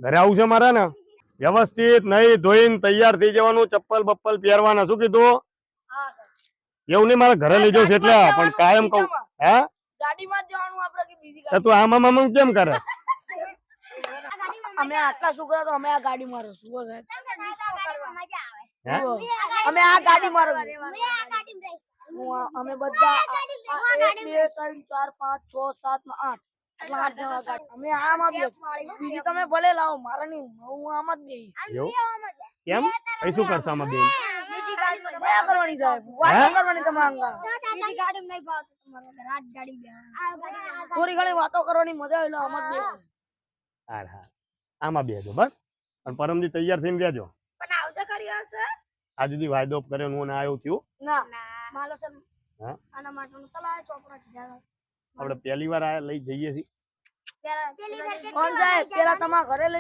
ઘરે આવું છે મારે ને વ્યવસ્થિત નહીં ધોઈને તૈયાર થઈ જવાનું ચપ્પલ બપ્પલ પહેરવાના શું કીધું એવું નહીં મારે ઘરે લઈ જાઉં છે એટલે પણ કાયમ કહું હે ગાડીમાં જ જવાનું આપણે કે બીજી તું આમાં મામા કેમ કરે અમે આટલા છોકરા તો અમે આ ગાડીમાં રહીશું હે અમે આ ગાડીમાં રહીશું અમે બધા 1 2 3 4 5 6 7 8 એટલા 8 જણા ગાડી અમે આમાં બેસીશું બીજી તમે ભલે લાવો મારે નહીં હું આમ જ બેસીશ એવું કેમ કઈ શું કરશે આમાં બેન મજા કરવાની સાહેબ વાત કરવાની તમારા બીજી ગાડી નહીં ભાવતો તમારે રાત ગાડી થોડી ઘણી વાતો કરવાની મજા આવે એટલે આમ જ બેસીશું હા હા આમાં બેજો બસ અને પરમદી તૈયાર થઈને બેજો પણ આવજો કરી હશે આ સુધી વાયદો કર્યો હું ના આવ્યો થયું ના માલો સર હા આના માટે તલાય ચોપડા કીધા આપણે પહેલી વાર આ લઈ જઈએ છીએ કોણ સાહેબ પેલા તમારા ઘરે